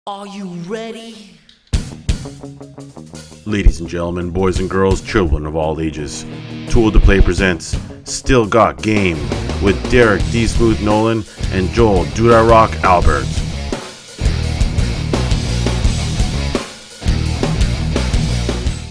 Are you ready? Ladies and gentlemen, boys and girls, children of all ages, Tool to Play presents Still Got Game with Derek D. Smooth Nolan and Joel Dude I Rock Albert.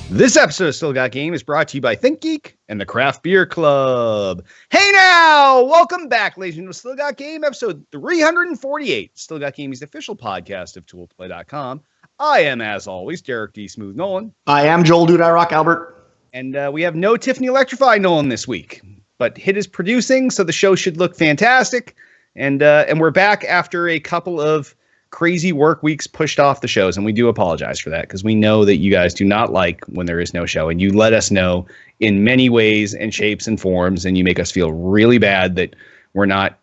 This episode of Still Got Game is brought to you by ThinkGeek and the Craft Beer Club. Hey now! Welcome back, ladies and gentlemen, to Still Got Game, episode 348. Still Got Game is the official podcast of ToolToPlay.com. I am, as always, Derek D. Smooth Nolan. I am Joel Dude I Rock Albert. And we have no Tiffany Electrify Nolan this week. But Hit is producing, so the show should look fantastic. And we're back after a couple of crazy work weeks pushed off the shows, and we do apologize for that because we know that you guys do not like when there is no show, and you let us know in many ways and shapes and forms, and you make us feel really bad that we're not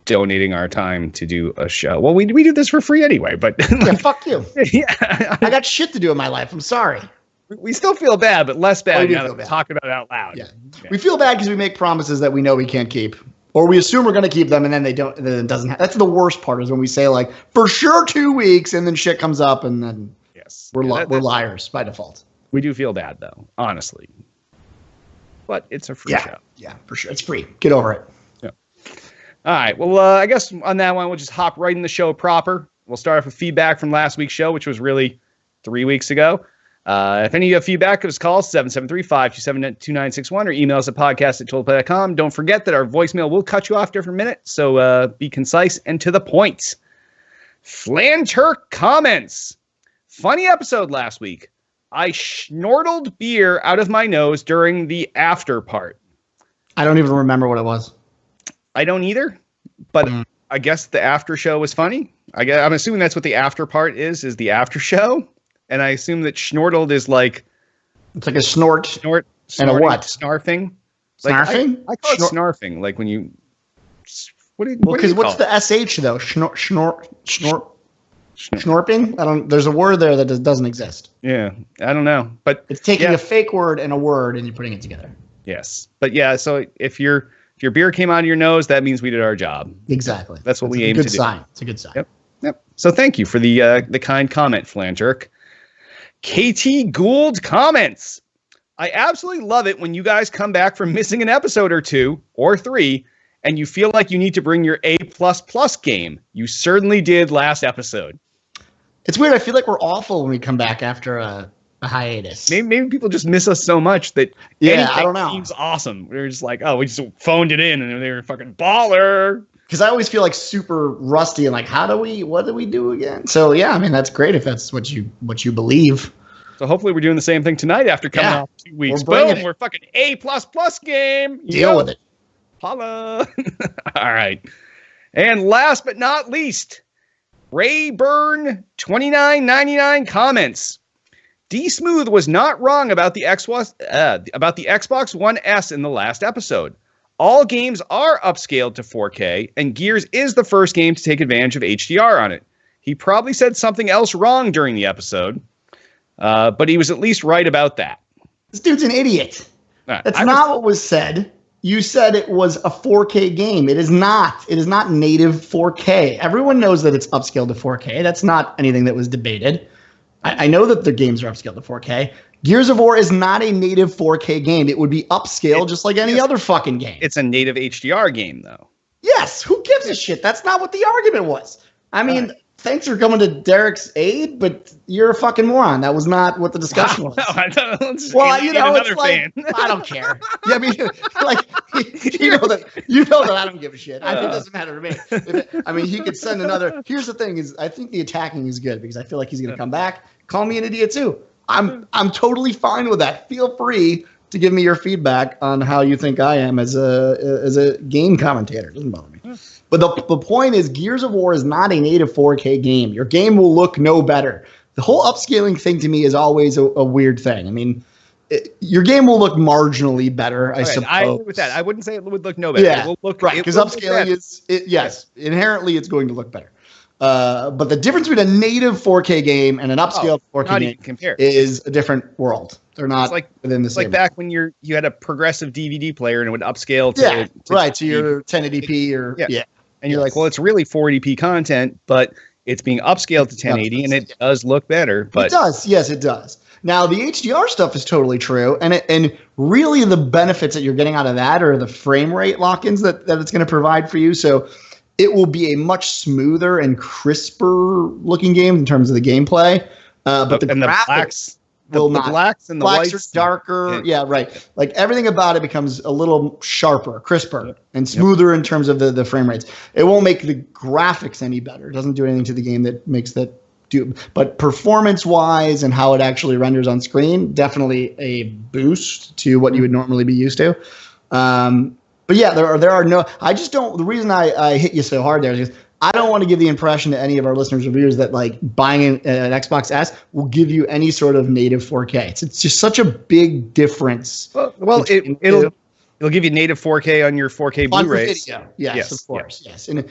donating our time to do a show. Well, we do this for free anyway, but Yeah, fuck you. yeah, I got shit to do in my life. I'm sorry. we still feel bad, but less bad we do now that feel we're bad. talking about it out loud. Yeah. We feel bad because we make promises that we know we can't keep. Or we assume we're going to keep them and then they don't. And then it doesn't. That's the worst part is when we say like for sure 2 weeks and then shit comes up and then Yes, we're Yeah, we're liars by default. we do feel bad though, honestly. But it's a free Yeah, show. yeah, for sure. It's free. Get over it. All right. Well, I guess on that one, we'll just hop right in the show proper. We'll start off with feedback from last week's show, which was really 3 weeks ago. If any of you have feedback, give us a call, 773-527-2961, or email us at podcast@toolplay.com. Don't forget that our voicemail will cut you off after a minute, so be concise and to the point. Flanturk comments. Funny episode last week. I snortled beer out of my nose during the after part. I don't even remember what it was. I don't either, but I guess the after show was funny. I'm assuming that's what the after part is the after show. And I assume that snortled is like It's like a snort. snort And a snorting, what? Snarfing. Snarfing? I call it snarfing. Like when you Well, what do because you what's call the sh though? Snort. Snor- Snorping? I don't. There's a word there that doesn't exist. Yeah, I don't know, but It's taking yeah. a fake word and a word and you're putting it together. Yes, but yeah. So if your beer came out of your nose, that means we did our job. Exactly. That's what we a aim good to do. sign. It's a good sign. Yep. Yep. So thank you for the kind comment, Flanjerk. KT Gould comments. I absolutely love it when you guys come back from missing an episode or two or three, and you feel like you need to bring your A++ game. You certainly did last episode. It's weird. I feel like we're awful when we come back after a hiatus. Maybe people just miss us so much that Yeah, anything I don't know. seems awesome. We're just like, oh, we just phoned it in, and they were fucking baller. Because I always feel like super rusty and like, what do we do again? So yeah, I mean that's great if that's what you believe. So hopefully we're doing the same thing tonight after coming Yeah. off 2 weeks. We're bringing Boom, it. we're fucking A++ game. Deal with it. Holla. All right. And last but not least, Rayburn2999 comments. D Smooth was not wrong about the Xbox One S in the last episode. All games are upscaled to 4K, and Gears is the first game to take advantage of HDR on it. He probably said something else wrong during the episode, but he was at least right about that. This dude's an idiot. That's I not what was said. You said it was a 4K game. It is not. It is not native 4K. Everyone knows that it's upscaled to 4K. That's not anything that was debated. I know that the games are upscaled to 4K. Gears of War is not a native 4K game. It would be upscaled just like any other fucking game. It's a native HDR game, though. Yes, who gives a shit? That's not what the argument was. I mean, thanks for coming to Derek's aid, but you're a fucking moron. That was not what the discussion was. Well, you know, it's like, I don't care. Yeah, I mean, like, you know that I don't give a shit. It doesn't matter to me. I mean, he could send another. Here's the thing: is I think the attacking is good because I feel like he's going to come back, call me an idiot too. I'm totally fine with that. Feel free to give me your feedback on how you think I am as a game commentator. It doesn't bother me. But the point is, Gears of War is not a native 4K game. Your game will look no better. The whole upscaling thing to me is always a weird thing. I mean, your game will look marginally better, I suppose. I agree with that. I wouldn't say it would look no better. Yeah, It will look, right, because upscaling inherently it's going to look better. But the difference between a native 4K game and an upscaled 4K not game even compare. is a different world. They're not within the It's same. like back when you had a progressive DVD player and it would upscale to to your 1080p or and you're like, well, it's really 480p content, but it's being upscaled to 1080, and it does look better. But it does. Yes, it does. Now, the HDR stuff is totally true, and really the benefits that you're getting out of that are the frame rate lock-ins that it's going to provide for you. So it will be a much smoother and crisper looking game in terms of the gameplay. But the graphics will not. The blacks and the whites whites are darker. Yeah, right. Like everything about it becomes a little sharper, crisper, and smoother in terms of the frame rates. It won't make the graphics any better. It doesn't do anything to the game that makes that do. But performance-wise and how it actually renders on screen, definitely a boost to what you would normally be used to. But yeah, there are no. I just don't. The reason I hit you so hard there is because I don't want to give the impression to any of our listeners or viewers that like buying an Xbox S will give you any sort of native 4K. It's just such a big difference. Well, it'll give you native 4K on your 4K Blu-rays. Yes, of course, yes. And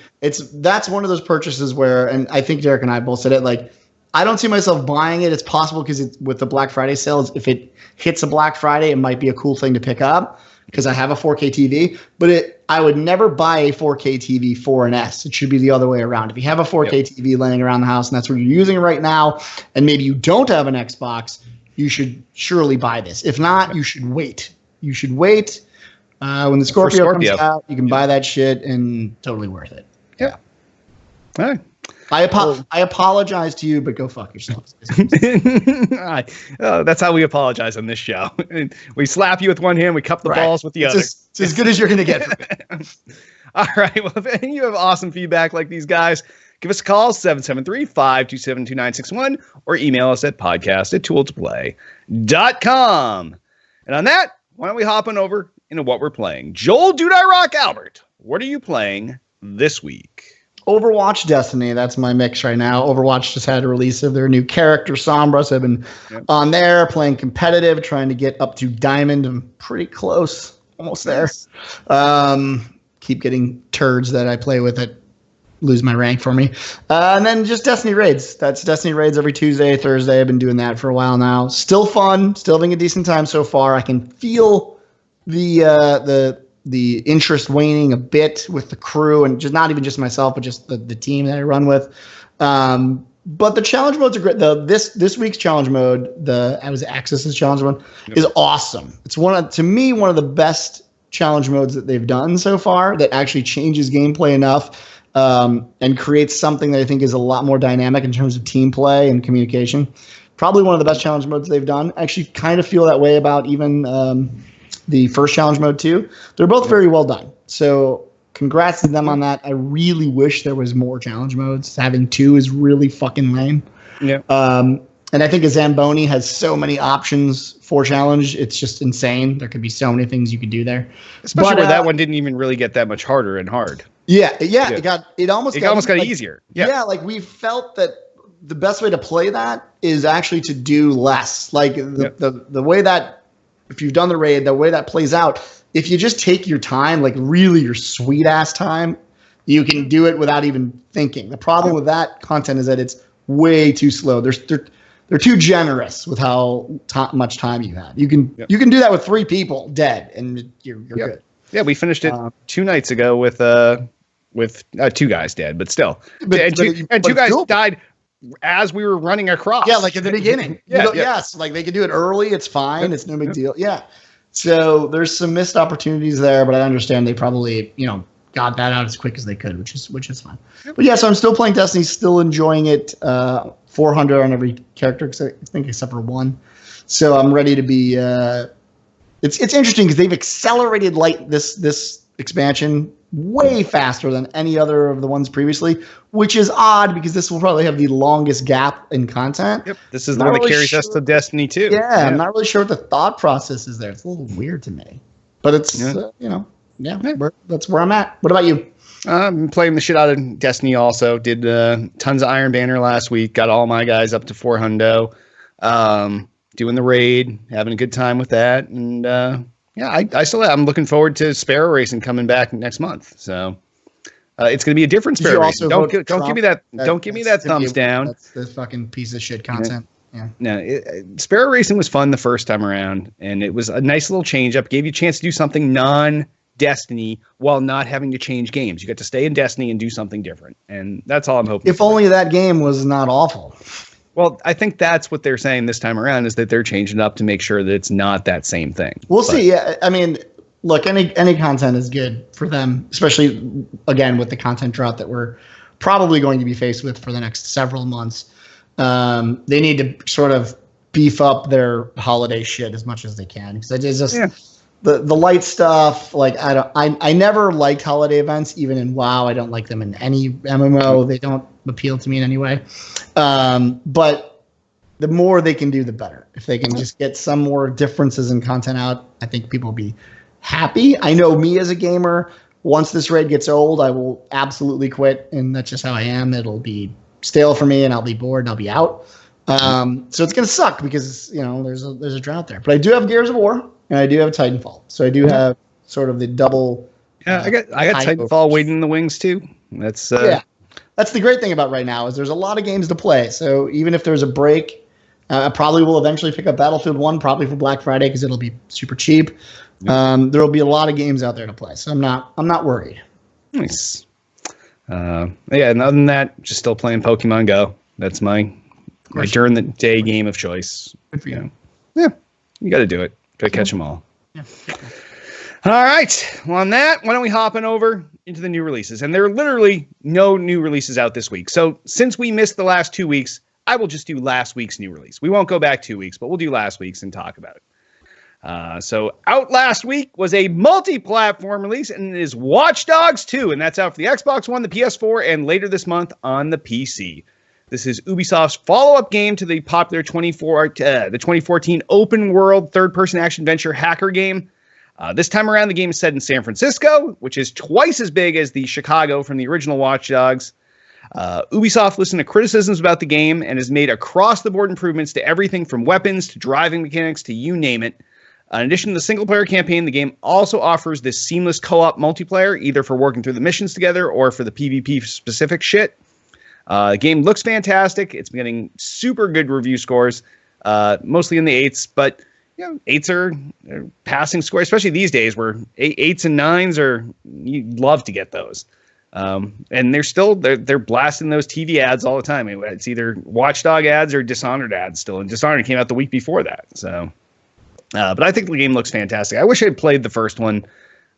that's one of those purchases where, and I think Derek and I both said it, like I don't see myself buying it. It's possible because it's with the Black Friday sales. If it hits a Black Friday, it might be a cool thing to pick up because I have a 4K TV. But I would never buy a 4K TV for an S. It should be the other way around. If you have a 4K TV laying around the house and that's what you're using right now, and maybe you don't have an Xbox, you should surely buy this. If not, you should wait. You should wait. When the Scorpio comes out, you can buy that shit and totally worth it. Yeah. All right. I apologize to you, but go fuck yourselves. That's how we apologize on this show. We slap you with one hand, we cup the balls with the other. It's as good as you're going to get from it. All right. Well, if any of you have awesome feedback like these guys, give us a call, 773-527-2961, or email us at podcast@tooltoplay.com. And on that, why don't we hop on over into what we're playing? Joel Dude I Rock Albert, what are you playing this week? Overwatch Destiny, that's my mix right now. Overwatch just had a release of their new character, Sombra, so I've been on there playing competitive, trying to get up to Diamond. I'm pretty close, almost there. Keep getting turds that I play with that lose my rank for me. And then just Destiny Raids. That's Destiny Raids every Tuesday, Thursday. I've been doing that for a while now. Still fun, still having a decent time so far. I can feel the interest waning a bit with the crew, and just not even just myself, but just the team that I run with. But the challenge modes are great. This week's challenge mode, Axis's challenge mode, is awesome. It's to me one of the best challenge modes that they've done so far that actually changes gameplay enough and creates something that I think is a lot more dynamic in terms of team play and communication. Probably one of the best challenge modes they've done. I actually kind of feel that way about even the first challenge mode too. They're both very well done. So congrats to them on that. I really wish there was more challenge modes. Having two is really fucking lame. Yeah. And I think a Zamboni has so many options for challenge. It's just insane. There could be so many things you could do there. Especially where that one didn't even really get that much harder and hard. Yeah. It almost got easier. Yeah. Like we felt that the best way to play that is actually to do less. Like the way that, if you've done the raid, the way that plays out, if you just take your time, like really your sweet ass time, you can do it without even thinking. The problem with that content is that it's way too slow. They're too generous with how much time you have. You can do that with 3 people dead, and you're good. Yeah, we finished it 2 nights ago with 2 guys dead, but still, two guys died as we were running across. Yeah, like at the beginning. Yes, like they can do it early. It's fine. It's no big deal. Yeah. So there's some missed opportunities there, but I understand they probably got that out as quick as they could, which is fine. But yeah, so I'm still playing Destiny, still enjoying it. 400 on every character, I think, except for 1. So I'm ready to be. It's interesting because they've accelerated this expansion way faster than any other of the ones previously, which is odd because this will probably have the longest gap in content. Yep, this is the one that carries us to Destiny 2. Yeah, I'm not really sure what the thought process is there. It's a little weird to me, but it's that's where I'm at. What about you? I'm playing the shit out of Destiny also. Did tons of Iron Banner last week. Got all my guys up to 400. Doing the raid, having a good time with that. And I'm looking forward to Sparrow Racing coming back next month. So it's going to be a different Sparrow Racing. Don't give me that. Don't give me that thumbs down. That's the fucking piece of shit content. Yeah. No, Sparrow Racing was fun the first time around, and it was a nice little change up. Gave you a chance to do something Destiny while not having to change games. You get to stay in Destiny and do something different. And that's all I'm hoping If only that game was not awful. Well, I think that's what they're saying this time around, is that they're changing it up to make sure that it's not that same thing. We'll see. Yeah, I mean, look, any content is good for them, especially, again, with the content drought that we're probably going to be faced with for the next several months. They need to sort of beef up their holiday shit as much as they can. Because it's just the light stuff. Like, I never liked holiday events, even in WoW. I don't like them in any MMO. They don't appeal to me in any way. But the more they can do, the better. If they can just get some more differences in content out, I think people will be happy. I know me as a gamer, once this raid gets old, I will absolutely quit, and that's just how I am. It'll be stale for me, and I'll be bored, and I'll be out. So it's gonna suck because there's a drought there. But I do have Gears of War, and I do have Titanfall, so I do have sort of the double. Yeah, I got Titanfall waiting in the wings too. That's That's the great thing about right now is there's a lot of games to play. So even if there's a break, I probably will eventually pick up Battlefield 1, probably for Black Friday because it'll be super cheap. There will be a lot of games out there to play, so I'm not worried. Nice. And other than that, just still playing Pokemon Go. That's my during the day game of choice. Good for you. Yeah, you got to do it. Got to catch them all. Yeah. All right. Well, on that, why don't we hop on over into the new releases? And there are literally no new releases out this week. So since we missed the last 2 weeks, I will just do last week's new release. We won't go back 2 weeks, but we'll do last week's and talk about it. So out last week was a multi-platform release, and it is Watch Dogs 2, and that's out for the Xbox One, the PS4, and later this month on the PC. This is Ubisoft's follow-up game to the popular 2014 open-world third-person action-adventure hacker game. This time around, the game is set in San Francisco, which is twice as big as the Chicago from the original Watch Dogs. Ubisoft listened to criticisms about the game and has made across-the-board improvements to everything from weapons to driving mechanics to you name it. In addition to the single-player campaign, the game also offers this seamless co-op multiplayer, either for working through the missions together or for the PvP-specific shit. The game looks fantastic. It's been getting super good review scores, mostly in the 8s, but 8s are passing score, especially these days where 8s and 9s are, you'd love to get those. And they're blasting those TV ads all the time. It's either Watchdog ads or Dishonored ads still, and Dishonored came out the week before that. So, but I think the game looks fantastic. I wish I had played the first one,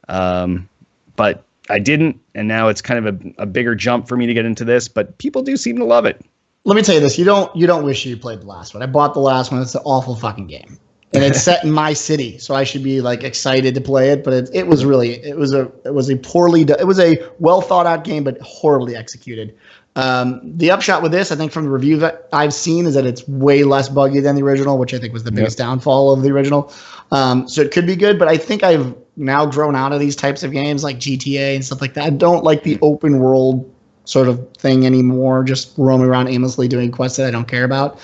but I didn't, and now it's kind of a bigger jump for me to get into this. But people do seem to love it. Let me tell you this: you don't wish you played the last one. I bought the last one. It's an awful fucking game, and it's set in my city, so I should be like excited to play it. But it was a well thought out game, but horribly executed. The upshot with this, I think, from the review that I've seen, is that it's way less buggy than the original, which I think was the biggest downfall of the original. So it could be good, but I think I've now grown out of these types of games like GTA and stuff like that. I don't like the open world sort of thing anymore, just roaming around aimlessly doing quests that I don't care about.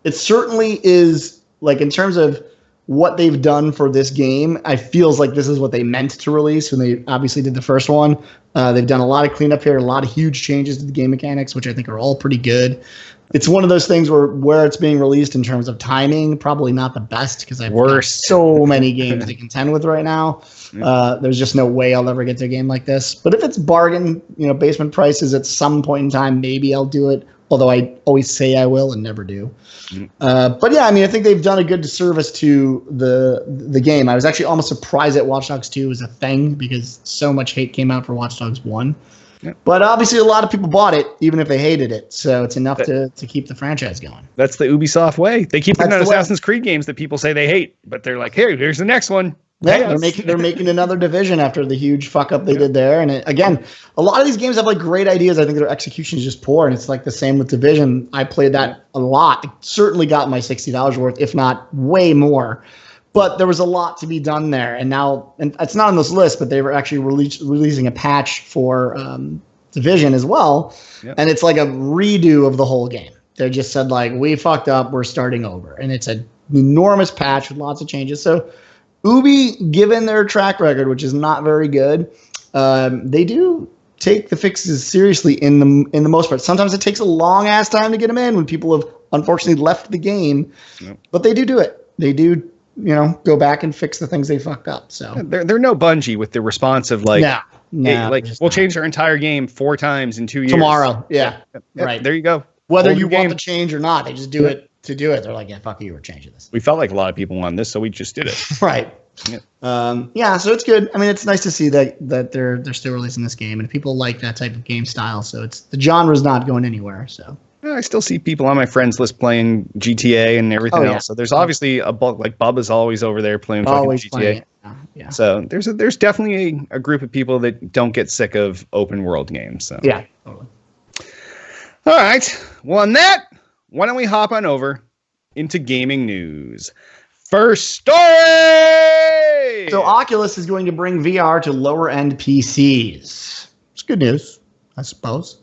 It certainly is, like, in terms of what they've done for this game, I feels like this is what they meant to release when they obviously did the first one. They've done a lot of cleanup here, a lot of huge changes to the game mechanics, which I think are all pretty good. It's one of those things where it's being released in terms of timing, probably not the best, because I've got so many games to contend with right now. There's just no way I'll ever get to a game like this. But if it's bargain, basement prices at some point in time, maybe I'll do it. Although I always say I will and never do. But yeah, I mean, I think they've done a good service to the game. I was actually almost surprised that Watch Dogs 2 was a thing because so much hate came out for Watch Dogs 1. Yep. But obviously a lot of people bought it, even if they hated it. So it's enough to keep the franchise going. That's the Ubisoft way. They keep putting out Assassin's Creed games that people say they hate, but they're like, hey, here's the next one. Yeah, they're making another Division after the huge fuck up they did there. And again, a lot of these games have like great ideas. I think their execution is just poor, and it's like the same with Division. I played that a lot. It certainly got my $60 worth, if not way more. But there was a lot to be done there, and now, and it's not on this list, but they were actually releasing a patch for Division as well, and it's like a redo of the whole game. They just said like, we fucked up, we're starting over, and it's an enormous patch with lots of changes. So Ubi, given their track record, which is not very good, they do take the fixes seriously in the most part. Sometimes it takes a long ass time to get them in when people have unfortunately left the game, but they do it. They do go back and fix the things they fucked up. So they're no Bungie with the responsive like, we'll change our entire game 4 times in 2 years tomorrow. Yeah. Right. There you go. Whether you want the change or not, they just do it to do it. They're like, yeah, fuck you, we're changing this. We felt like a lot of people wanted this, so we just did it. Right. Yeah. So it's good. I mean, it's nice to see that they're still releasing this game, and people like that type of game style. So the genre's not going anywhere. So I still see people on my friends list playing GTA and everything else. So there's obviously a bulk, like Bubba's always over there playing fucking GTA. Yeah. So there's definitely a group of people that don't get sick of open world games. So yeah, totally. All right. Well, on that, why don't we hop on over into gaming news? First story! So Oculus is going to bring VR to lower-end PCs. It's good news, I suppose.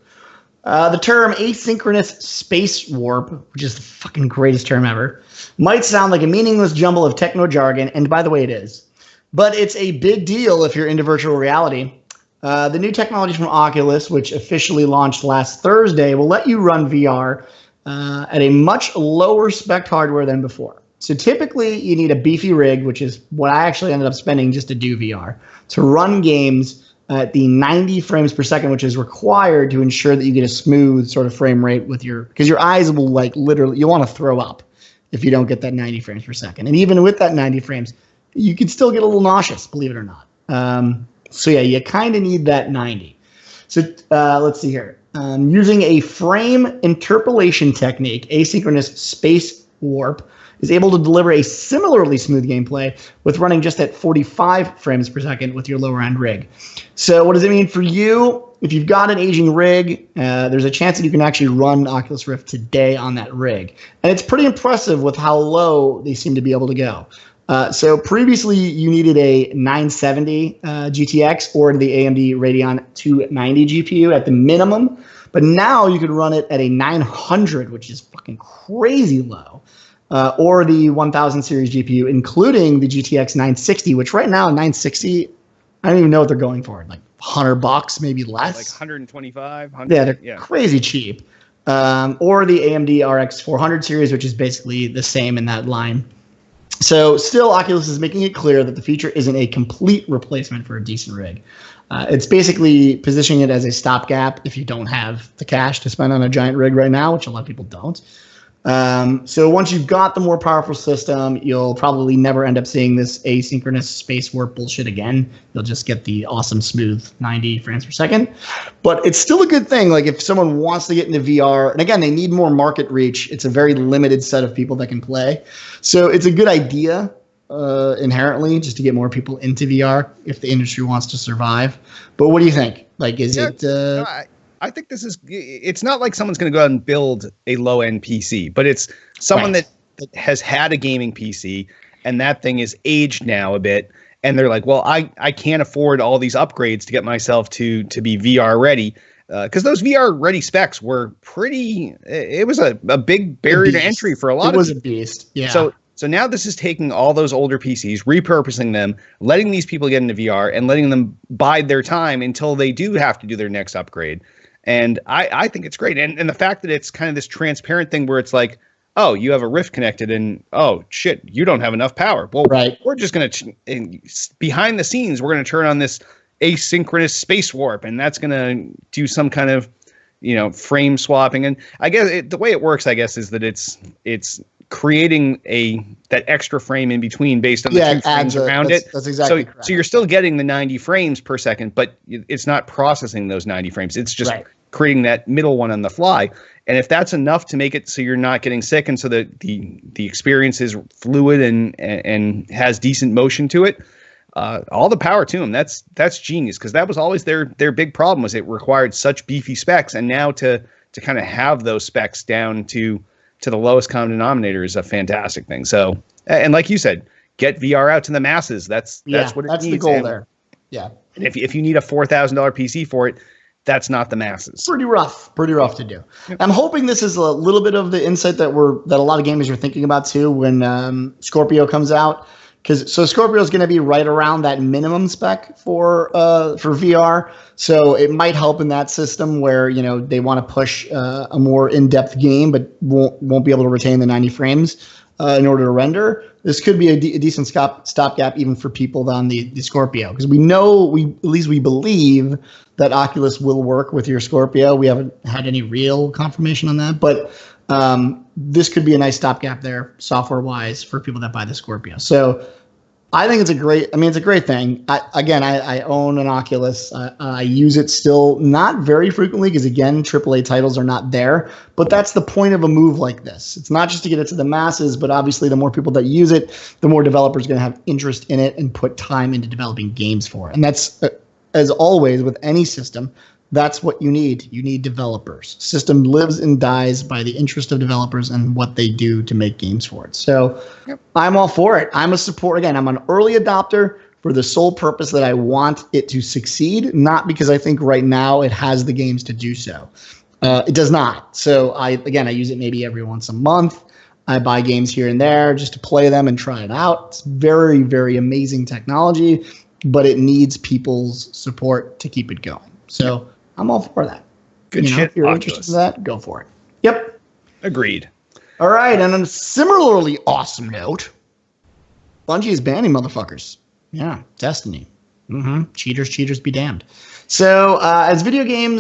The term asynchronous space warp, which is the fucking greatest term ever, might sound like a meaningless jumble of techno jargon, and by the way, it is. But it's a big deal if you're into virtual reality. The new technology from Oculus, which officially launched last Thursday, will let you run VR at a much lower spec hardware than before. So typically, you need a beefy rig, which is what I actually ended up spending just to do VR, to run games at the 90 frames per second, which is required to ensure that you get a smooth sort of frame rate because your eyes will literally, you want to throw up if you don't get that 90 frames per second. And even with that 90 frames, you can still get a little nauseous, believe it or not. So yeah, you kind of need that 90. So let's see here. Using a frame interpolation technique, asynchronous space warp is able to deliver a similarly smooth gameplay with running just at 45 frames per second with your lower end rig. So what does it mean for you? If you've got an aging rig, there's a chance that you can actually run Oculus Rift today on that rig. And it's pretty impressive with how low they seem to be able to go. So previously you needed a 970 GTX or the AMD Radeon 290 GPU at the minimum, but now you could run it at a 900, which is fucking crazy low, or the 1000 series GPU, including the GTX 960, which right now 960, I don't even know what they're going for, like $100, maybe less. Like 125, 100. Yeah, they're crazy cheap. Or the AMD RX 400 series, which is basically the same in that line. So still, Oculus is making it clear that the feature isn't a complete replacement for a decent rig. It's basically positioning it as a stopgap if you don't have the cash to spend on a giant rig right now, which a lot of people don't. So once you've got the more powerful system, you'll probably never end up seeing this asynchronous space warp bullshit again. You'll just get the awesome smooth 90 frames per second. But it's still a good thing. Like if someone wants to get into VR, and again, they need more market reach. It's a very limited set of people that can play. So it's a good idea inherently just to get more people into VR if the industry wants to survive. But what do you think? Like, is it... I think it's not like someone's going to go out and build a low-end PC, but it's someone that has had a gaming PC and that thing is aged now a bit. And they're like, well, I can't afford all these upgrades to get myself to be VR ready. Because those VR ready specs were it was a big barrier to entry for a lot of people. It was a beast. Yeah. So now this is taking all those older PCs, repurposing them, letting these people get into VR and letting them bide their time until they do have to do their next upgrade. And I think it's great. And the fact that it's kind of this transparent thing where it's like, oh, you have a Rift connected and, oh, shit, you don't have enough power. Well, we're just going to, behind the scenes, we're going to turn on this asynchronous space warp. And that's going to do some kind of, frame swapping. And I guess the way it works, I guess, is that it's creating that extra frame in between based on the 2 frames around it. That's exactly correct. So you're still getting the 90 frames per second, but it's not processing those 90 frames. It's just creating that middle one on the fly. And if that's enough to make it so you're not getting sick and so that the experience is fluid and has decent motion to it, all the power to them. That's genius, because that was always their big problem, was it required such beefy specs, and now to kind of have those specs down to the lowest common denominator is a fantastic thing. So, and like you said, get VR out to the masses. That's what it needs. That's the goal there. Yeah. And if you need a $4,000 PC for it, that's not the masses. Pretty rough to do. I'm hoping this is a little bit of the insight that a lot of gamers are thinking about too when Scorpio comes out. So Scorpio is going to be right around that minimum spec for VR. So it might help in that system where, they want to push a more in-depth game, but won't be able to retain the 90 frames. in order to render. This could be a decent stopgap even for people on the Scorpio, because at least we believe that Oculus will work with your Scorpio. We haven't had any real confirmation on that, but this could be a nice stopgap there, software-wise, for people that buy the Scorpio. So I think it's a great thing. I own an Oculus. I use it still, not very frequently, because again, AAA titles are not there. But that's the point of a move like this. It's not just to get it to the masses, but obviously the more people that use it, the more developers are going to have interest in it and put time into developing games for it. And that's, as always with any system, that's what you need. You need developers. System lives and dies by the interest of developers and what they do to make games for it. So I'm all for it. I'm an early adopter for the sole purpose that I want it to succeed, not because I think right now it has the games to do so. It does not. So I use it maybe every once a month. I buy games here and there just to play them and try it out. It's very, very amazing technology, but it needs people's support to keep it going. So I'm all for that. Good shit. If you're interested in that, go for it. Yep. Agreed. All right. And on a similarly awesome note, Bungie is banning motherfuckers. Yeah. Destiny. Cheaters be damned. So as video game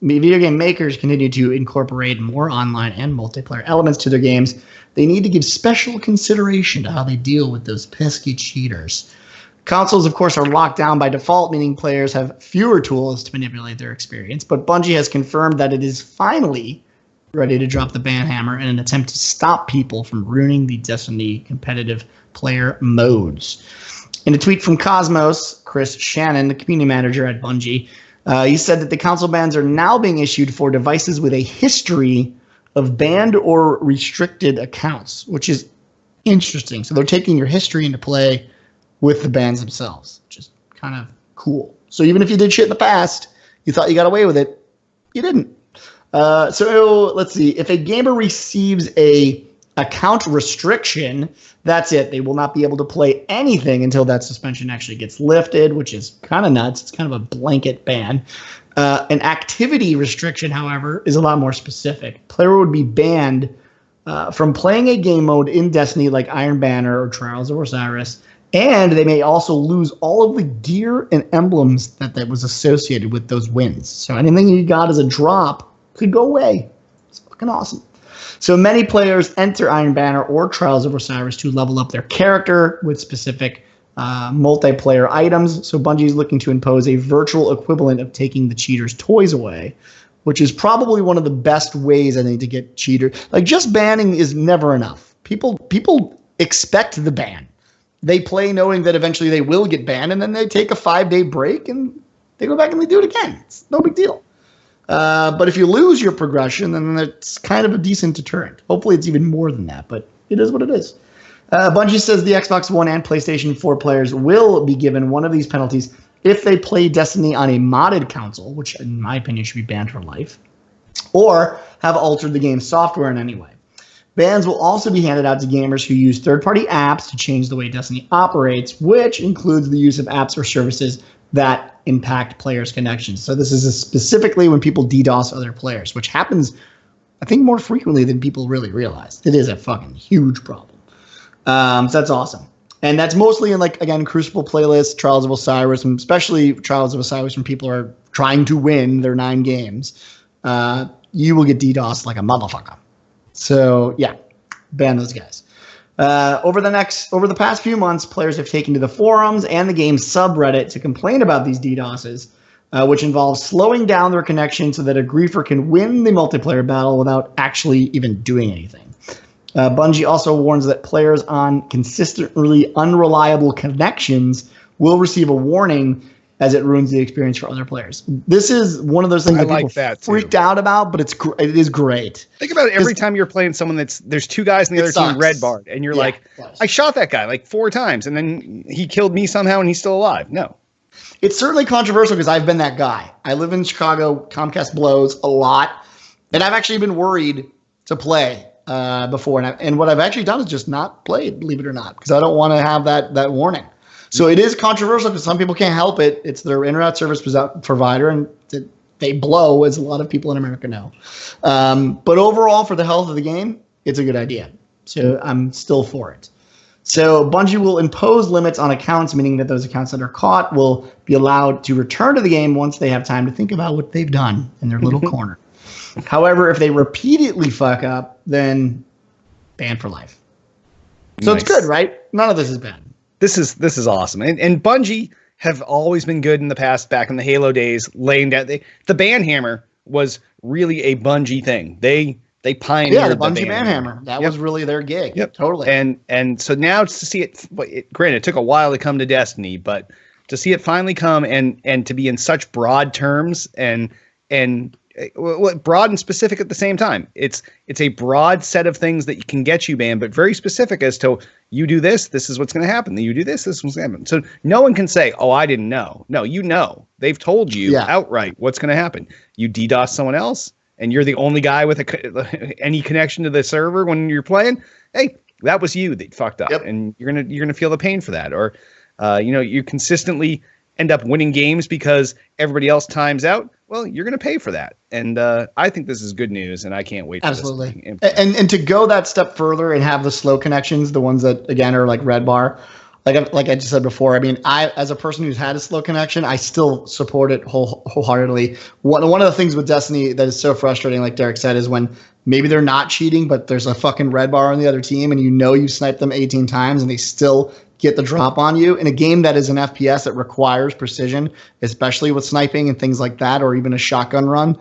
makers continue to incorporate more online and multiplayer elements to their games, they need to give special consideration to how they deal with those pesky cheaters. Consoles, of course, are locked down by default, meaning players have fewer tools to manipulate their experience. But Bungie has confirmed that it is finally ready to drop the ban hammer in an attempt to stop people from ruining the Destiny competitive player modes. In a tweet from Cosmos, Chris Shannon, the community manager at Bungie, he said that the console bans are now being issued for devices with a history of banned or restricted accounts, which is interesting. So they're taking your history into play with the bans themselves, which is kind of cool. So even if you did shit in the past, you thought you got away with it, you didn't. So let's see. If a gamer receives a account restriction, that's it. They will not be able to play anything until that suspension actually gets lifted, which is kind of nuts. It's kind of a blanket ban. An activity restriction, however, is a lot more specific. Player would be banned from playing a game mode in Destiny like Iron Banner or Trials of Osiris, and they may also lose all of the gear and emblems that was associated with those wins. So anything you got as a drop could go away. It's fucking awesome. So many players enter Iron Banner or Trials of Osiris to level up their character with specific multiplayer items. So Bungie is looking to impose a virtual equivalent of taking the cheaters' toys away, which is probably one of the best ways, I think, to get cheaters. Like, just banning is never enough. People expect the ban. They play knowing that eventually they will get banned, and then they take a 5-day break and they go back and they do it again. It's no big deal. But if you lose your progression, then it's kind of a decent deterrent. Hopefully it's even more than that, but it is what it is. Bungie says the Xbox One and PlayStation 4 players will be given one of these penalties if they play Destiny on a modded console, which in my opinion should be banned for life, or have altered the game's software in any way. Bans will also be handed out to gamers who use third-party apps to change the way Destiny operates, which includes the use of apps or services that impact players' connections. So this is specifically when people DDoS other players, which happens, I think, more frequently than people really realize. It is a fucking huge problem. So that's awesome. And that's mostly in, like, again, Crucible playlists, Trials of Osiris, and especially Trials of Osiris when people are trying to win their 9 games. You will get DDoS like a motherfucker. So yeah, ban those guys. Over the past few months, players have taken to the forums and the game's subreddit to complain about these DDoSes, which involves slowing down their connection so that a griefer can win the multiplayer battle without actually even doing anything. Bungie also warns that players on consistently unreliable connections will receive a warning as it ruins the experience for other players. This is one of those things that people freaked out about, but it is great. Think about it. Every time you're playing someone there's 2 guys in the other team red barred, and you're like, I shot that guy like 4 times, and then he killed me somehow, and he's still alive. No. It's certainly controversial because I've been that guy. I live in Chicago. Comcast blows a lot, and I've actually been worried to play before. And what I've actually done is just not played, believe it or not, because I don't want to have that warning. So it is controversial because some people can't help it. It's their internet service provider, and they blow, as a lot of people in America know. But overall, for the health of the game, it's a good idea. So I'm still for it. So Bungie will impose limits on accounts, meaning that those accounts that are caught will be allowed to return to the game once they have time to think about what they've done in their little corner. However, if they repeatedly fuck up, then banned for life. So It's good, right? None of this is bad. This is awesome. And Bungie have always been good in the past, back in the Halo days, laying down. The ban hammer was really a Bungie thing. They pioneered the Bungie ban hammer. That was really their gig. Yep. Totally. And so now to see it, granted, it took a while to come to Destiny, but to see it finally come and to be in such broad terms and broad and specific at the same time. It's a broad set of things that can get you banned, but very specific as to you do this is what's going to happen. You do this is what's going to happen. So no one can say, "Oh, I didn't know." No, you know. They've told you outright what's going to happen. You DDoS someone else, and you're the only guy with any connection to the server when you're playing. Hey, that was you that fucked up, and you're gonna feel the pain for that. Or, you consistently end up winning games because everybody else times out. Well, you're going to pay for that. And I think this is good news, and I can't wait for Absolutely. This. And to go that step further and have the slow connections, the ones that, again, are like red bar, like I just said before, I mean, as a person who's had a slow connection, I still support it wholeheartedly. One of the things with Destiny that is so frustrating, like Derek said, is when maybe they're not cheating, but there's a fucking red bar on the other team, and you sniped them 18 times, and they still get the drop on you in a game that is an FPS that requires precision, especially with sniping and things like that, or even a shotgun run.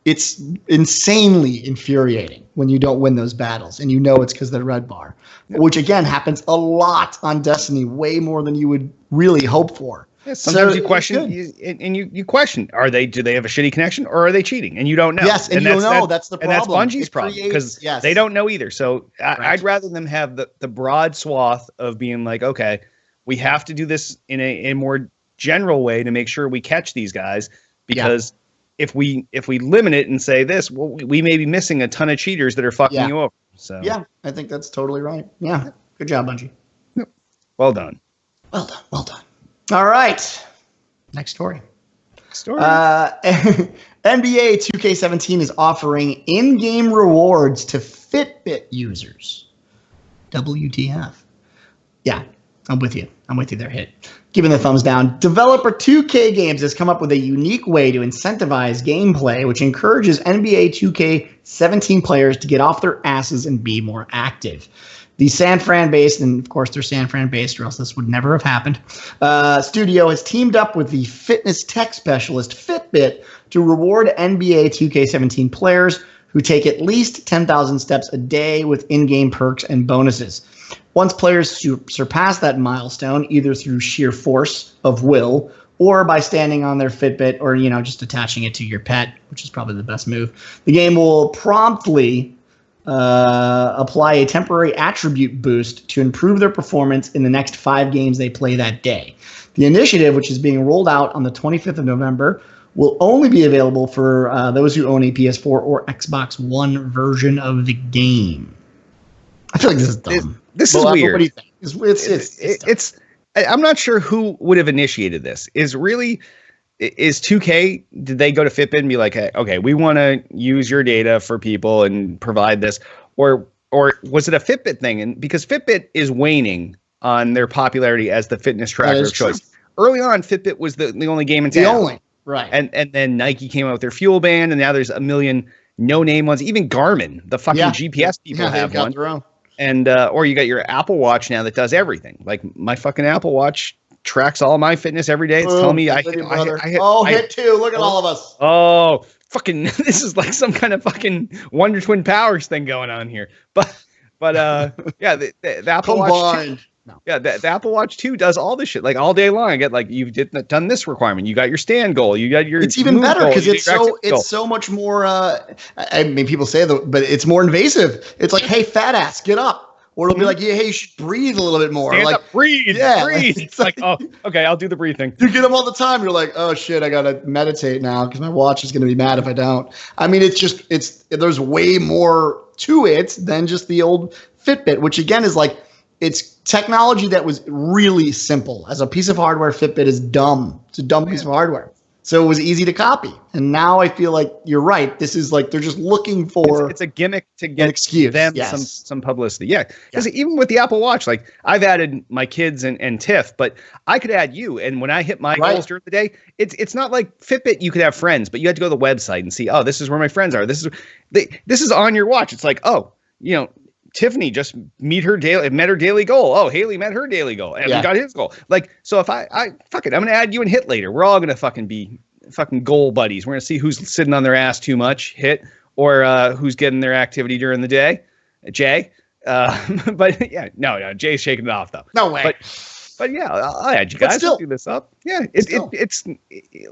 It's insanely infuriating when you don't win those battles, and it's because of the red bar, which again happens a lot on Destiny, way more than you would really hope for. Yeah, sometimes you question, you question: do they have a shitty connection, or are they cheating? And you don't know. Yes, and you don't know. That's the problem. And that's Bungie's problem, because they don't know either. So I'd rather them have the broad swath of being like, okay, we have to do this in a more general way to make sure we catch these guys, because if we limit it and say this, well, we may be missing a ton of cheaters that are fucking you over. So I think that's totally right. Yeah, good job, Bungie. Yep. Well done. Well done. All right. Next story. NBA 2K17 is offering in-game rewards to Fitbit users. WTF. Yeah, I'm with you. there, Hit. Giving the thumbs down. Developer 2K Games has come up with a unique way to incentivize gameplay, which encourages NBA 2K17 players to get off their asses and be more active. The San Fran-based, and of course they're San Fran-based, or else this would never have happened, studio has teamed up with the fitness tech specialist Fitbit to reward NBA 2K17 players who take at least 10,000 steps a day with in-game perks and bonuses. Once players surpass that milestone, either through sheer force of will or by standing on their Fitbit or, just attaching it to your pet, which is probably the best move, the game will promptly apply a temporary attribute boost to improve their performance in the next 5 games they play that day. The initiative, which is being rolled out on the 25th of November, will only be available for those who own a PS4 or Xbox One version of the game. I feel like this is dumb. This is weird. What do you think? It's I'm not sure who would have initiated this. Is 2K, did they go to Fitbit and be like, hey, okay, we want to use your data for people and provide this? Or was it a Fitbit thing? And because Fitbit is waning on their popularity as the fitness tracker of choice. True. Early on, Fitbit was the only game in town. The only, right. And then Nike came out with their Fuel Band, and now there's a million no-name ones. Even Garmin, the fucking GPS people have one. Their own. And or you got your Apple Watch now that does everything. Like my fucking Apple Watch tracks all my fitness every day. It's telling me I hit 2. Look at all of us. Oh, fucking! This is like some kind of fucking Wonder Twin Powers thing going on here. But yeah, the Apple Watch 2, yeah, the Apple Watch 2 does all this shit like all day long. I get like you've done this requirement. You got your stand goal. You got your. It's even better because it's so much more. I mean, people say that, but it's more invasive. It's like, hey, fat ass, get up. Or it'll be like, yeah, hey, you should breathe a little bit more. Stand like, up, breathe, breathe. It's like, oh, okay, I'll do the breathing. You get them all the time. You're like, oh shit, I gotta meditate now because my watch is gonna be mad if I don't. I mean, there's way more to it than just the old Fitbit, which again is like, it's technology that was really simple. As a piece of hardware, Fitbit is dumb. It's a dumb piece of hardware. So it was easy to copy. And now I feel like you're right. This is like they're just looking for it's a gimmick to get excuse. Them some publicity. Yeah. Because even with the Apple Watch, like I've added my kids and Tiff, but I could add you. And when I hit my goals during the day, it's not like Fitbit, you could have friends, but you had to go to the website and see, oh, this is where my friends are. This is on your watch. It's like, oh, you know, Tiffany just met her daily goal. Oh, Haley met her daily goal and we got his goal. Like, so if I fuck it, I'm going to add you and Hit later. We're all going to fucking be fucking goal buddies. We're going to see who's sitting on their ass too much, Hit, or who's getting their activity during the day. Jay. But yeah, no, Jay's shaking it off though. No way. But yeah, I'll add you guys. Still, do this up. Yeah. It's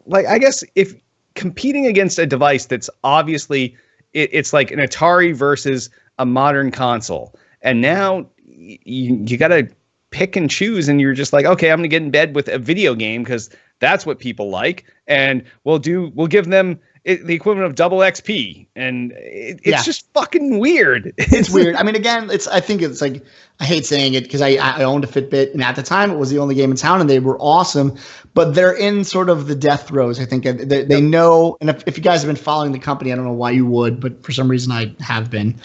like, I guess if competing against a device that's obviously it's like an Atari versus a modern console, and now you got to pick and choose, and you're just like, okay, I'm gonna get in bed with a video game because that's what people like, and we'll give them the equivalent of double XP, and it's just fucking weird. It's weird. I mean, again, I think it's like, I hate saying it because I owned a Fitbit, and at the time it was the only game in town, and they were awesome, but they're in sort of the death throes. I think they know, and if you guys have been following the company, I don't know why you would, but for some reason I have been.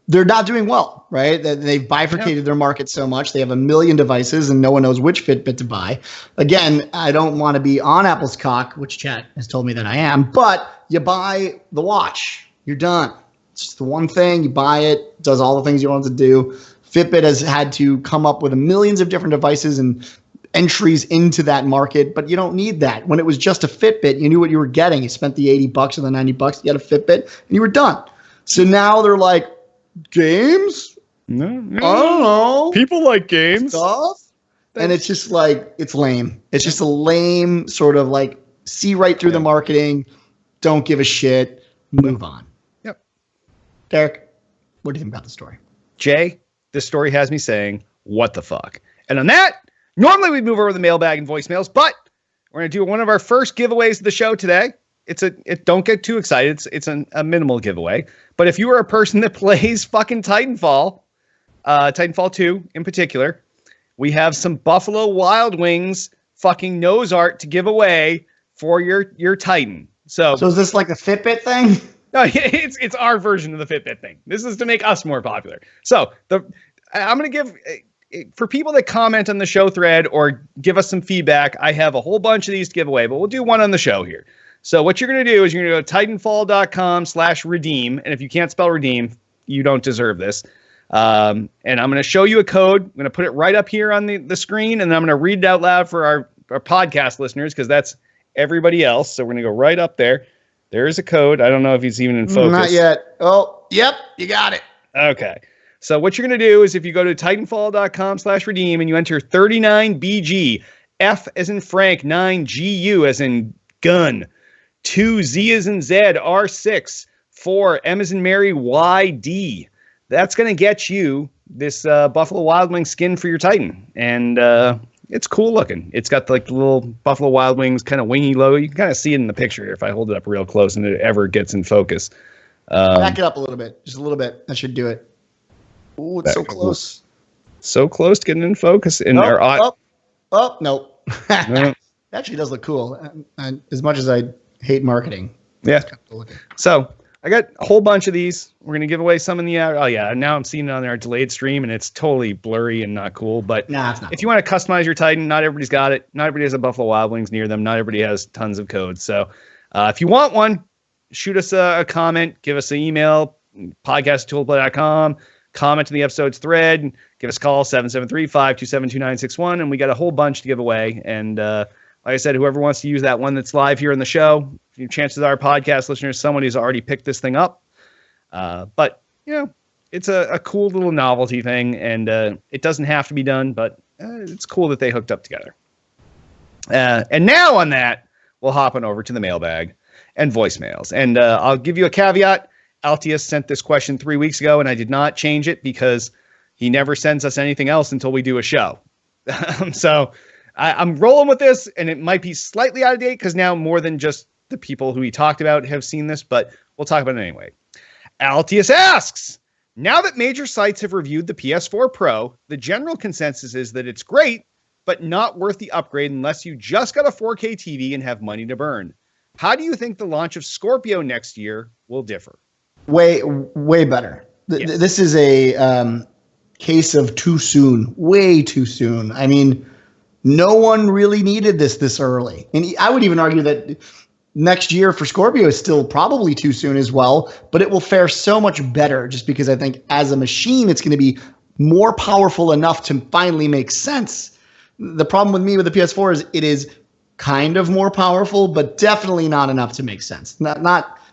They're not doing well, right? They've bifurcated their market so much. They have 1 million devices and no one knows which Fitbit to buy. Again, I don't want to be on Apple's cock, which chat has told me that I am, but you buy the watch, you're done. It's just the one thing, you buy it, does all the things you want it to do. Fitbit has had to come up with millions of different devices and entries into that market, but you don't need that. When it was just a Fitbit, you knew what you were getting. You spent the $80 or the $90, you had a Fitbit, and you were done. So now they're like, games? No. I don't know. People like games. Stuff. And it's just like, it's lame. It's just a lame sort of like, see right through the marketing, don't give a shit, move on. Yep. Derek, what do you think about the story? Jay, this story has me saying, what the fuck? And on that, normally we move over the mailbag and voicemails, but we're going to do one of our first giveaways of the show today. Don't get too excited. It's a minimal giveaway. But if you are a person that plays fucking Titanfall, Titanfall 2 in particular, we have some Buffalo Wild Wings fucking nose art to give away for your Titan. So is this like a Fitbit thing? No, it's our version of the Fitbit thing. This is to make us more popular. So I'm going to give, for people that comment on the show thread or give us some feedback, I have a whole bunch of these to give away, but we'll do one on the show here. So what you're going to do is you're going to go to titanfall.com/redeem. And if you can't spell redeem, you don't deserve this. And I'm going to show you a code. I'm going to put it right up here on the screen, and then I'm going to read it out loud for our podcast listeners because that's everybody else. So we're going to go right up there. There's a code. I don't know if he's even in focus. Not yet. Oh, yep. You got it. Okay. So what you're going to do is if you go to titanfall.com/redeem and you enter 39BG, F as in Frank, 9GU as in gun, 2Z as in Z, R6, 4 M as in Mary, YD. That's going to get you this Buffalo Wild Wings skin for your Titan. And it's cool looking. It's got like the little Buffalo Wild Wings kind of wingy logo. You can kind of see it in the picture here if I hold it up real close and it ever gets in focus. Back it up a little bit. Just a little bit. That should do it. Oh, it's so close. So close to getting in focus. And nope. That actually does look cool. And as much as I hate marketing. Yeah. So I got a whole bunch of these. We're going to give away some in the oh yeah, now I'm seeing it on our delayed stream and it's totally blurry and not cool. But it's not if you want to customize your Titan, not everybody's got it. Not everybody has a Buffalo Wild Wings near them. Not everybody has tons of codes. So if you want one, shoot us a comment, give us an email, podcast@toolplay.com, comment in the episode's thread, give us a call, 773-527-2961, and we got a whole bunch to give away. And like I said, whoever wants to use that one that's live here in the show, chances are podcast listeners, someone who's already picked this thing up. But, it's a cool little novelty thing, and it doesn't have to be done, but it's cool that they hooked up together. And now on that, we'll hop on over to the mailbag and voicemails. And I'll give you a caveat. Altius sent this question 3 weeks ago, and I did not change it because he never sends us anything else until we do a show. So I'm rolling with this, and it might be slightly out of date because now more than just the people who he talked about have seen this, but we'll talk about it anyway. Altius asks, now that major sites have reviewed the PS4 Pro, the general consensus is that it's great, but not worth the upgrade unless you just got a 4K TV and have money to burn. How do you think the launch of Scorpio next year will differ? Way better. Yes. This is a case of too soon, way too soon. I mean, no one really needed this early. And I would even argue that next year for Scorpio is still probably too soon as well, but it will fare so much better just because I think as a machine, it's going to be more powerful enough to finally make sense. The problem with me with the PS4 is it is kind of more powerful, but definitely not enough to make sense.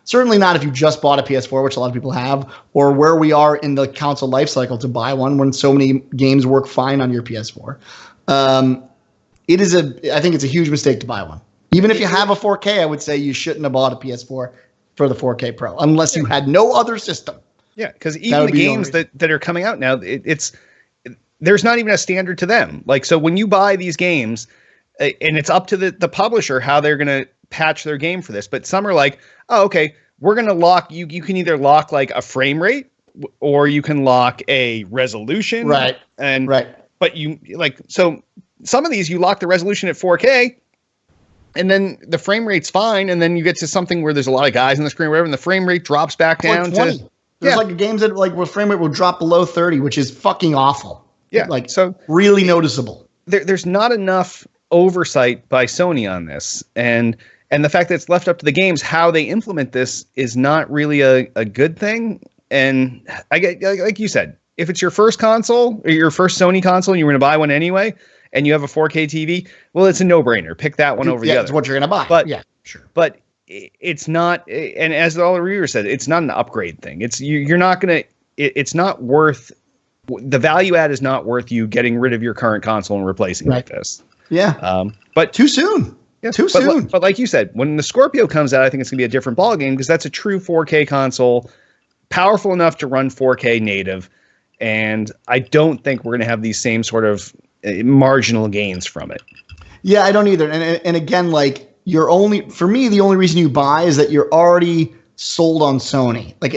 Certainly not if you just bought a PS4, which a lot of people have, or where we are in the console life cycle to buy one when so many games work fine on your PS4. I think it's a huge mistake to buy one. Even if you have a 4K, I would say you shouldn't have bought a PS4 for the 4K Pro, unless you had no other system. Yeah, because even the games that are coming out now, there's not even a standard to them. Like, so when you buy these games, and it's up to the publisher how they're going to patch their game for this. But some are like, oh, okay, we're going to lock, you can either lock like a frame rate or you can lock a resolution. Right. But you like, so some of these you lock the resolution at 4K and then the frame rate's fine. And then you get to something where there's a lot of guys on the screen, or whatever, and the frame rate drops back down to 20. There's like games that like where frame rate will drop below 30, which is fucking awful. Yeah. Like, so really noticeable. There's not enough oversight by Sony on this. And the fact that it's left up to the games, how they implement this is not really a good thing. And I get, like you said, if it's your first console or your first Sony console and you were going to buy one anyway, and you have a 4K TV, well, it's a no-brainer. Pick that one over the other. It's what you're going to buy. But, yeah, sure. But it's not, and as all the reviewers said, it's not an upgrade thing. You're not going to, it's not worth, the value add is not worth you getting rid of your current console and replacing it with this. Yeah. But too soon. Yeah, too soon. But like you said, when the Scorpio comes out, I think it's going to be a different ballgame because that's a true 4K console, powerful enough to run 4K native. And I don't think we're going to have these same sort of marginal gains from it. Yeah, I don't either. And again, like for me, the only reason you buy is that you're already sold on Sony. Like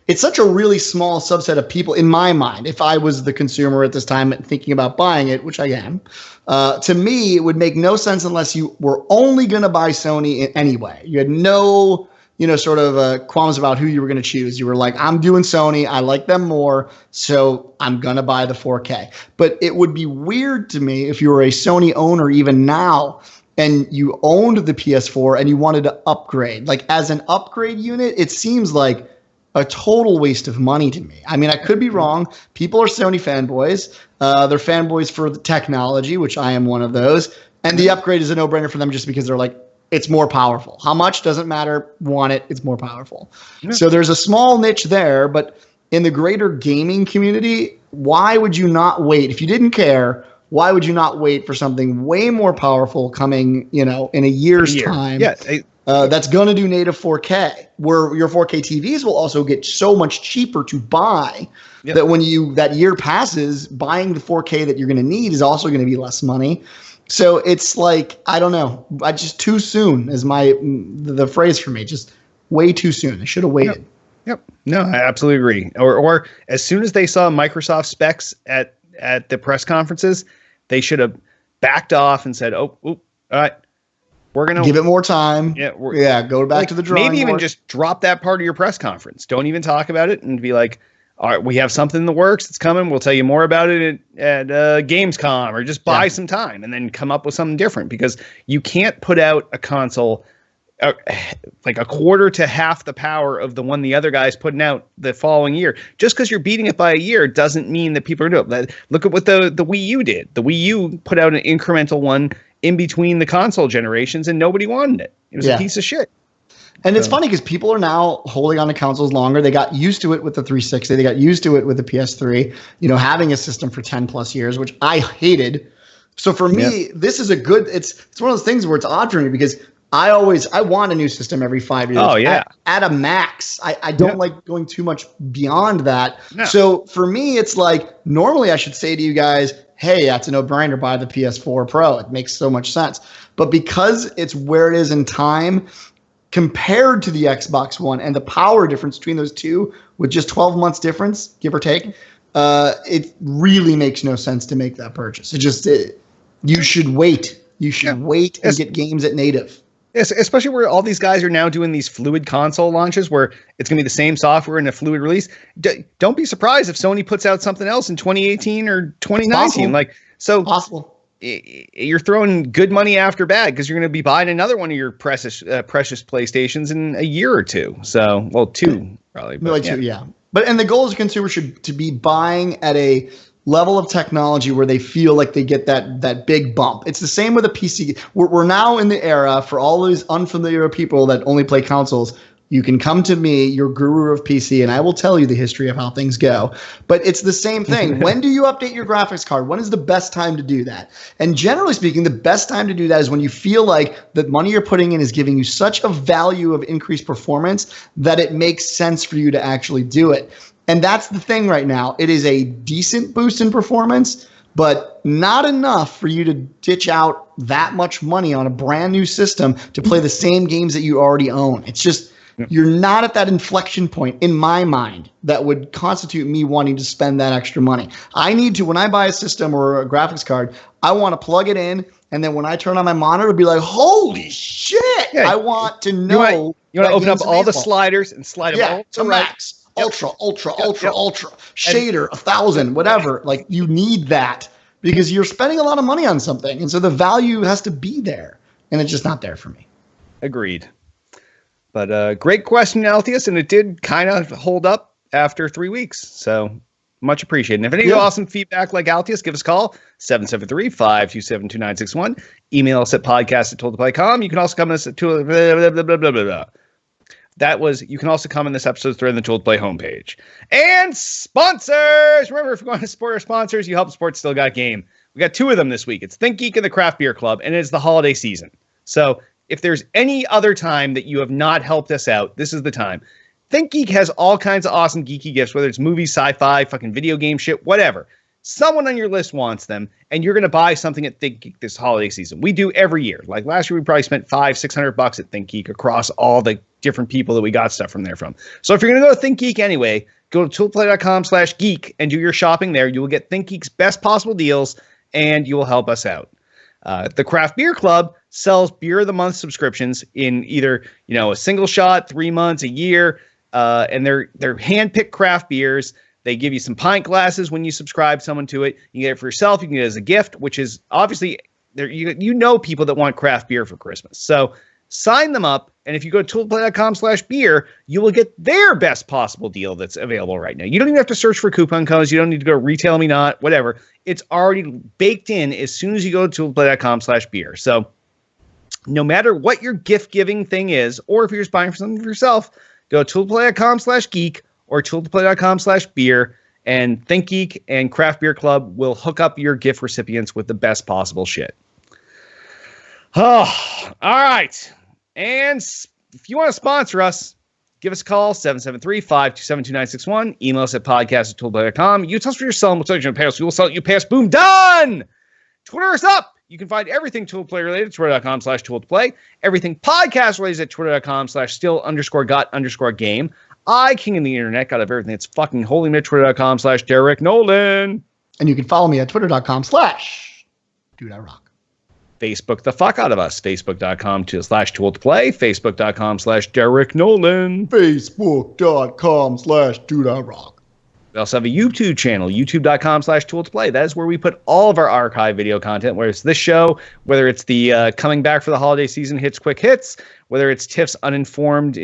it's such a really small subset of people in my mind. If I was the consumer at this time thinking about buying it, which I am, to me, it would make no sense unless you were only going to buy Sony anyway. You had no, sort of qualms about who you were going to choose. You were like, I'm doing Sony. I like them more. So I'm going to buy the 4K. But it would be weird to me if you were a Sony owner even now and you owned the PS4 and you wanted to upgrade. Like as an upgrade unit, it seems like a total waste of money to me. I mean, I could be wrong. People are Sony fanboys. They're fanboys for the technology, which I am one of those. And the upgrade is a no-brainer for them just because they're like, it's more powerful. How much doesn't matter. Want it. It's more powerful. Yeah. So there's a small niche there, but in the greater gaming community, why would you not wait? If you didn't care, why would you not wait for something way more powerful coming, in a year's time? Yeah. That's going to do native 4K, where your 4K TVs will also get so much cheaper to buy that when that year passes, buying the 4K that you're going to need is also going to be less money. So it's like, I don't know. Just too soon is the phrase for me. Just way too soon. I should have waited. Yep. No, I absolutely agree. Or as soon as they saw Microsoft specs at the press conferences, they should have backed off and said, all right, we're going to give it more time. Go back to the drawing board. Maybe even just drop that part of your press conference. Don't even talk about it and be like, all right, we have something in the works. It's coming. We'll tell you more about it at Gamescom, or just buy some time and then come up with something different, because you can't put out a console like a quarter to half the power of the one the other guy's putting out the following year. Just because you're beating it by a year doesn't mean that people are doing it. Look at what the Wii U did. The Wii U put out an incremental one in between the console generations, and nobody wanted it. It was a piece of shit. And it's funny because people are now holding on to consoles longer. They got used to it with the 360. They got used to it with the PS3, having a system for 10 plus years, which I hated. So for me, this is it's one of those things where it's odd for me because I want a new system every 5 years. Oh, yeah. At a max. I don't like going too much beyond that. No. So for me, it's like, normally I should say to you guys, hey, that's a no-brainer, buy the PS4 Pro. It makes so much sense. But because it's where it is in time, compared to the Xbox One and the power difference between those two, with just 12 months difference, give or take, it really makes no sense to make that purchase. You should wait. You should wait and get games at native. Yes, especially where all these guys are now doing these fluid console launches where it's going to be the same software in a fluid release. Don't be surprised if Sony puts out something else in 2018 or 2019. Possible. You're throwing good money after bad because you're going to be buying another one of your precious PlayStations in a year or two. So, well, two probably. But, two, yeah. And the goal as a consumer should to be buying at a level of technology where they feel like they get that big bump. It's the same with a PC. We're now in the era for all these unfamiliar people that only play consoles. You can come to me, your guru of PC, and I will tell you the history of how things go. But it's the same thing. When do you update your graphics card? When is the best time to do that? And generally speaking, the best time to do that is when you feel like the money you're putting in is giving you such a value of increased performance that it makes sense for you to actually do it. And that's the thing right now. It is a decent boost in performance, but not enough for you to ditch out that much money on a brand new system to play the same games that you already own. It's just... You're not at that inflection point in my mind that would constitute me wanting to spend that extra money. I need to, when I buy a system or a graphics card, I want to plug it in. And then when I turn on my monitor, be like, holy shit, I want to know. You want to open up all the sliders and slide them all to max, ultra, shader, 1,000, whatever. Like you need that because you're spending a lot of money on something. And so the value has to be there. And it's just not there for me. Agreed. But great question, Altius, and it did kind of hold up after 3 weeks. So much appreciated. And if any awesome feedback like Altius, give us a call, 773-527-2961. Email us at podcast@toldtoplaycom. You can also come on us at you can also comment on this episode's thread on the Told to Play homepage. And sponsors! Remember, if you want to support our sponsors, you help support Still Got Game. We got 2 of them this week. It's Think Geek and the Craft Beer Club, and it's the holiday season. So if there's any other time that you have not helped us out, this is the time. Think Geek has all kinds of awesome geeky gifts, whether it's movies, sci-fi, fucking video game shit, whatever. Someone on your list wants them, and you're going to buy something at Think Geek this holiday season. We do every year. Like last year, we probably spent $500-600 at Think Geek across all the different people that we got stuff from there from. So if you're going to go to Think Geek anyway, go to toolplay.com/geek and do your shopping there. You will get Think Geek's best possible deals, and you will help us out. The Craft Beer Club sells beer of the month subscriptions in either, a single shot, 3 months, a year, and they're hand-picked craft beers. They give you some pint glasses when you subscribe someone to it. You can get it for yourself. You can get it as a gift, which is obviously people that want craft beer for Christmas. So sign them up, and if you go to toolplay.com/beer, you will get their best possible deal that's available right now. You don't even have to search for coupon codes. You don't need to go retail me not, whatever. It's already baked in as soon as you go to toolplay.com/beer. So no matter what your gift-giving thing is, or if you're just buying something for yourself, go to toolplay.com/geek or toolplay.com/beer, and Think Geek and Craft Beer Club will hook up your gift recipients with the best possible shit. Oh, all right. And if you want to sponsor us, give us a call, 773-527-2961. Email us at podcast@toolplay.com. You tell us what you're selling. We'll tell you pass. We will sell it. You pass. Boom. Done. Twitter us up. You can find everything Tool to Play related at twitter.com/tooltoplay. Everything podcast related at twitter.com/still_got_game. King of the internet, got everything that's fucking holy at twitter.com/Derek Nolan. And you can follow me at twitter.com/DudeIRock. Facebook the fuck out of us. Facebook.com/tooltoplay. Facebook.com/Derek Nolan. Facebook.com/DudeIRock. We also have a YouTube channel, youtube.com/tooltoplay. That is where we put all of our archive video content, whether it's this show, whether it's the coming back for the holiday season hits, quick hits, whether it's Tiff's uninformed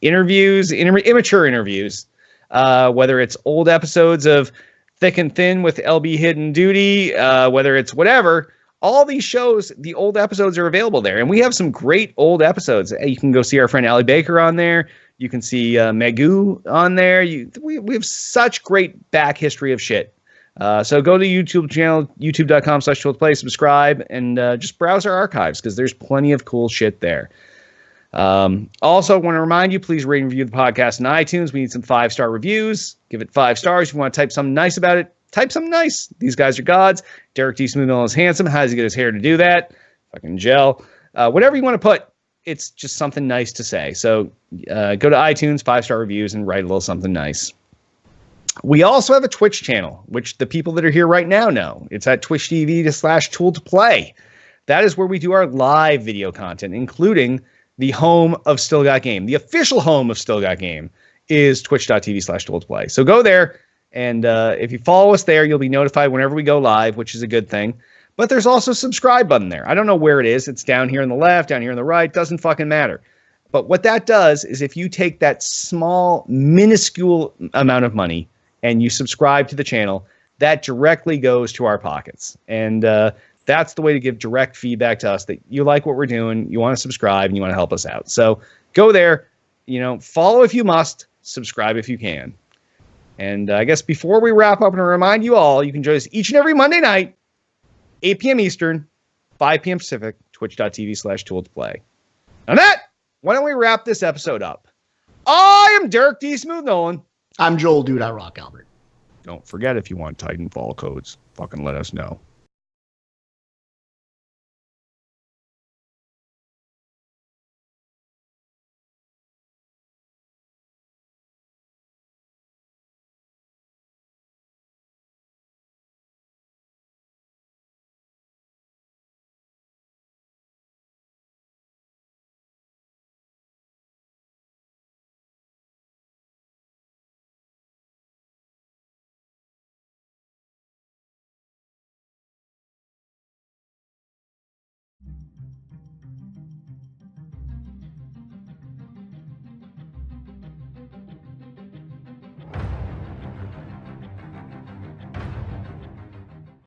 interviews, immature interviews, whether it's old episodes of Thick and Thin with LB Hidden Duty, whether it's whatever. All these shows, the old episodes are available there. And we have some great old episodes. You can go see our friend Allie Baker on there. You can see Magoo on there. We have such great back history of shit. So go to the YouTube channel, youtube.com/tooltoplay, subscribe, and just browse our archives because there's plenty of cool shit there. Also, want to remind you, please rate and review the podcast on iTunes. We need some 5-star reviews. Give it 5 stars. If you want to type something nice about it, type something nice. These guys are gods. Derek D. Smooth is handsome. How does he get his hair to do that? Fucking gel. Whatever you want to put, it's just something nice to say. So go to iTunes, 5-star reviews, and write a little something nice. We also have a Twitch channel, which the people that are here right now know. It's at Twitch TV/Tool2Play. That is where we do our live video content, including the home of Still Got Game. The official home of Still Got Game is twitch.tv/Tool2Play. So go there, and if you follow us there, you'll be notified whenever we go live, which is a good thing. But there's also a subscribe button there. I don't know where it is. It's down here on the left, down here on the right. Doesn't fucking matter. But what that does is if you take that small, minuscule amount of money and you subscribe to the channel, that directly goes to our pockets. And that's the way to give direct feedback to us that you like what we're doing, you want to subscribe, and you want to help us out. So go there, follow if you must, subscribe if you can. And I guess before we wrap up, and remind you all, you can join us each and every Monday night, 8 p.m. Eastern, 5 p.m. Pacific, twitch.tv/Tool2Play. On that, why don't we wrap this episode up? I am Derek D. Smooth Nolan. I'm Joel Dude I Rock Albert. Don't forget, if you want Titanfall codes, fucking let us know.